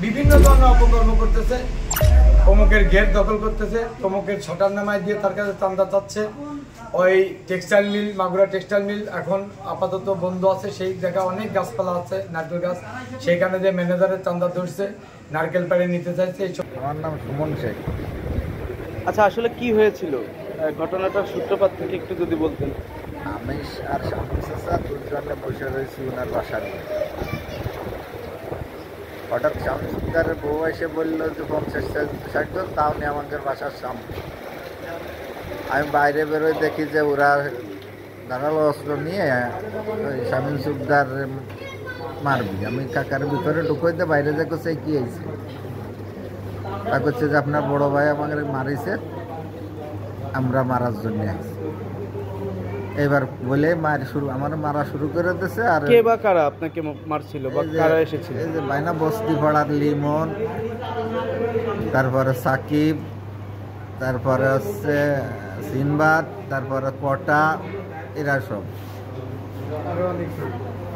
বিভিন্ন ধরনের অপকর্ম করতেছে। অমুকের গেট দখল করতেছে, তমুকের ছটার নামায় দিয়ে তার কাছে চান্দা চাচ্ছে। ওই textile mill, Magura textile mill এখন আপাতত বন্ধ আছে। সেই জায়গায় অনেক গাছপালা আছে, নারকেল গাছ, সেইখানে যে ম্যানেজারের চান্দা ধরছে, নারকেল পাড়ে নিতে চাইছে। আমার নাম সুমন শেখ। আচ্ছা, আসলে কি হয়েছিল ঘটনাটার সূত্রপাত থেকে একটু যদি বলতেন। আমি আর স্বামী চাচা দুজনে বসে রয়েছি ওনার বাসার। হঠাৎ স্বামী সুন্দরের বউ এসে বললো যে 50-60 জন, তাও নিয়ে আমাদের বাসার সামনে। আমি বাইরে বেরোয় দেখি যে ওরা ধারালো অস্ত্র নিয়ে স্বামী সুন্দর মারবি। আমি কাকার ভিতরে ঢুকইতে বাইরে যে করছে কি হয়েছে, তা করছে যে আপনার বড় ভাই আমাকে মারিছে, আমরা মারার জন্য আসছি। এবার বলে আমার মারা শুরু করে দিয়েছে। আর কে বা কারা আপনাকে মারছিল বা কারা এসেছিল? এই যে বাইনা বস্তি পাড়ার লিমন, তারপরে সাকিব, তারপরে হচ্ছে সিনবাদ, তারপরে কটা, এরা সব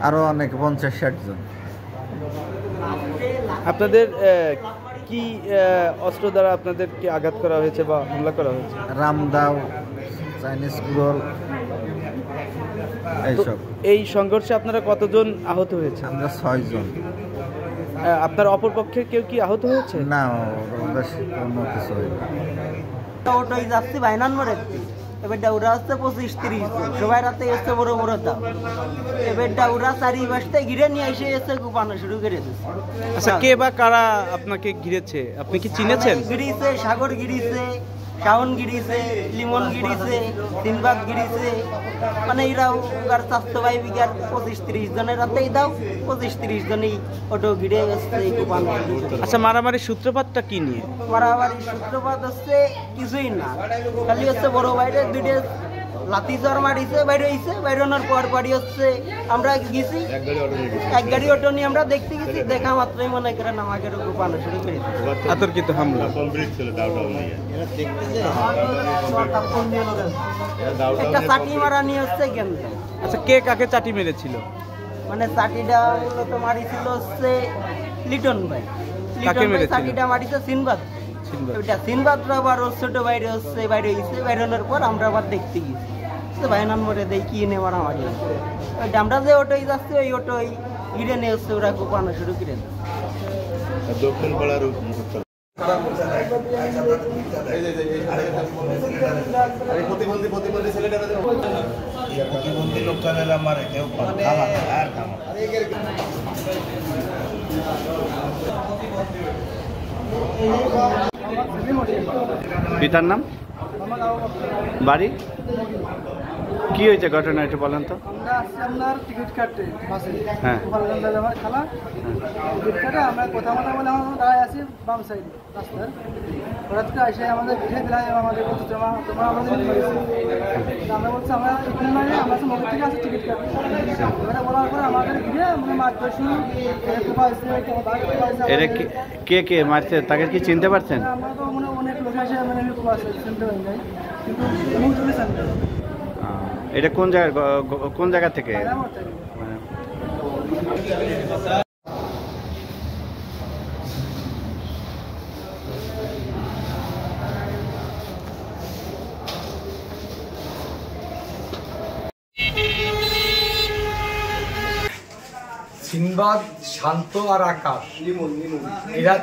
আরো অনেক 50-60 জন। আপনাদের কি অস্ত্র দ্বারা আপনাদেরকে আঘাত করা হয়েছে বা হামলা করা হয়েছে? রামদাও, চাইনিজ কুরল, এইসব। এই সংঘর্ষে আপনারা কতজন আহত হয়েছে? আমরা 6 জন। আপনার অপর পক্ষের কেউ কি আহত হয়েছে? না, কোনো কিছু হয়নি। ওটাই যাচ্ছি বাইনান মরে। এবার ডাউরা হচ্ছে 25-30 জন, সবাই রাতে এসছে বড় বড় দাম। এবার ডাউরা চারিপাশে ঘিরে নিয়ে এসে এসে কুপানো শুরু করে দিচ্ছে। আচ্ছা, কে বা কারা আপনাকে ঘিরেছে আপনি কি চিনেছেন? গিরিছে, সাগর গিরিছে, শাওন গিরিছে, লিমন গিরিছে, সিনবাদ গিরিছে, মানে এরাও আর স্বাস্থ্য ভাই বিঘার 25-30 জনের রাতেই দাও, 25-30 জনই অটো ঘিরে গেছে এই কুপানো। আচ্ছা, মারামারির সূত্রপাতটা কি নিয়ে? মারামারির সূত্রপাত হচ্ছে কিছুই না, খালি হচ্ছে বড় বাইরে দুইটা লাঠি জ্বর মারিছে, বাইরে হয়েছে। বাইরানোর পর পরই হচ্ছে আমরা গেছি, এক গাড়ি অটো নিয়ে আমরা দেখতে গেছি। দেখা মাত্রই মনে করেন আমাকে কুপানো শুরু করে আতর্কিত হামলা। একটা চাটি মারা নিয়ে হচ্ছে কেন। আচ্ছা, কে কাকে চাটি মেরেছিল? মানে চাটিটা মূলত মারিছিল হচ্ছে লিটন ভাই। কাকে মেরেছিল? চাটিটা মারিছে সিনবাদ। ওইটা সিনবাদরা আবার ওর ছোট বাইরে হচ্ছে বাইরে হয়েছে। বাইরানোর পর আমরা আবার দেখতে গেছি, ভাইনান মরে দেয় কি নে মারামারি। ওইটা আমরা যে অটোই যাচ্ছি ওই অটোই ঘিরে নিয়ে হচ্ছে ওরা কুপানো শুরু করে দক্ষিণ পাড়ার প্রতিবন্ধী লোক চাইলে মারে কেউ আর পিতার নাম, বাড়ি, কি হয়েছে ঘটনা একটু বলেন তো। আমরা আসছি আপনার টিকিট কাটতে বাসে। হ্যাঁ, আমার খালা টিকিট কাটে আমরা কথা বলে আমরা দাঁড়ায় আছি বাম সাইডে রাস্তার। হঠাৎ করে এসে আমাদের ঘিরে দিলাম, আমাদের বলছে তোমার আমাদের আমরা বলছি আমরা এখানে নয়, আমরা মোবাইল থেকে আসি টিকিট কাটতে। এবারে বলার পরে আমাদের ঘিরে মানে মারতে শুরু। এটা কে কে মারছে তাকে কি চিনতে পারছেন? আমরা তো মনে অনেক লোক এসে মানে চিনতে পারি নাই, কিন্তু মুখ চলে জানতে। এটা কোন জায়গা থেকে? সিনবাদ, শান্ত আর আকাশ, এরা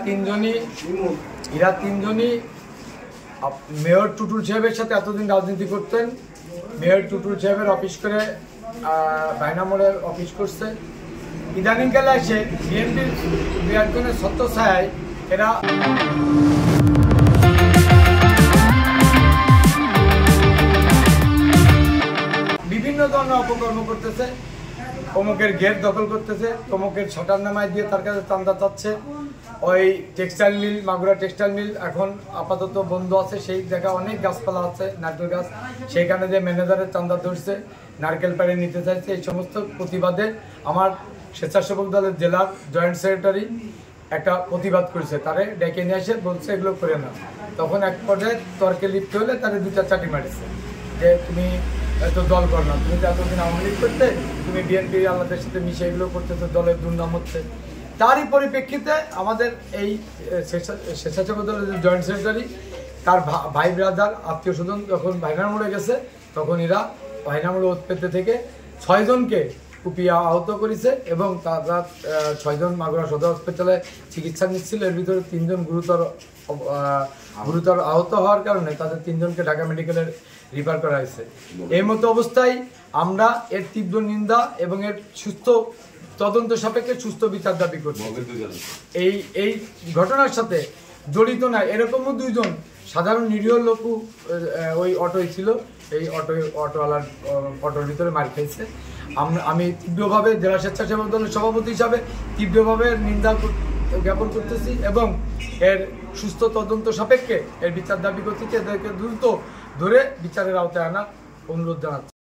তিনজনই মেয়র টুটুল সাহেবের সাথে এতদিন রাজনীতি করতেন। মেয়র টুটুল সাহেবের অফিস করে বাইনামোড়ের অফিস করছে। ইদানিংকালে এসে বিএনপির দু একজনের ছত্রছায়ায় এরা বিভিন্ন ধরনের অপকর্ম করতেছে। অমুকের গেট দখল করতেছে, তমুকের ছটার নামায় দিয়ে তার কাছে চান্দা চাচ্ছে। ওই textile mill, Magura textile mill এখন আপাতত বন্ধ আছে। সেই জায়গায় অনেক গাছপালা আছে, নারকেল গাছ, সেইখানে যে ম্যানেজারের চান্দা ধরছে, নারকেল পাড়ে নিতে চাইছে। এই সমস্ত প্রতিবাদে আমার স্বেচ্ছাসেবক দলের জেলার জয়েন্ট সেক্রেটারি একটা প্রতিবাদ করেছে। তারে ডেকে নিয়ে এসে বলছে এগুলো করে না। তখন এক পর্যায়ে তর্কে লিপ্ত হলে তারে 2-4 চাটি মারিছে যে তুমি এত দল কর না, তুমি তো এতদিন আওয়ামী লীগ করতে, তুমি বিএনপি আল্লাহদের সাথে মিশে এগুলো করতে, তো দলের দুর্নাম হচ্ছে। তারই পরিপ্রেক্ষিতে আমাদের এই স্বেচ্ছাসেবক দলের যে জয়েন্ট সেক্রেটারি তার ভাই ব্রাদার আত্মীয় স্বজন যখন ভাইনার মোড়ে গেছে তখন এরা ভাইনার মোড়ে উৎপেতে থেকে 6 জনকে কুপিয়ে আহত করেছে এবং তারা 6 জন মাগুরা সদর হাসপাতালে চিকিৎসা নিচ্ছিল। এর ভিতরে 3 জন গুরুতর আহত হওয়ার কারণে তাদের 3 জনকে ঢাকা মেডিকেলের রিফার করা হয়েছে। এই মতো অবস্থায় আমরা এর তীব্র নিন্দা এবং এর সুস্থ তদন্ত সাপেক্ষে সুস্থ বিচার দাবি করছি। এই ঘটনার সাথে জড়িত না এরকমও 2 জন সাধারণ নিরীহ লোক ওই অটোয় ছিল, এই অটোওয়ালার অটোর ভিতরে মার খেয়েছে। আমি তীব্রভাবে জেলা স্বেচ্ছাসেবক দলের সভাপতি হিসাবে তীব্রভাবে নিন্দা জ্ঞাপন করতেছি এবং এর সুস্থ তদন্ত সাপেক্ষে এর বিচার দাবি করতেছি। এদেরকে দ্রুত ধরে বিচারের আওতায় আনার অনুরোধ জানাচ্ছি।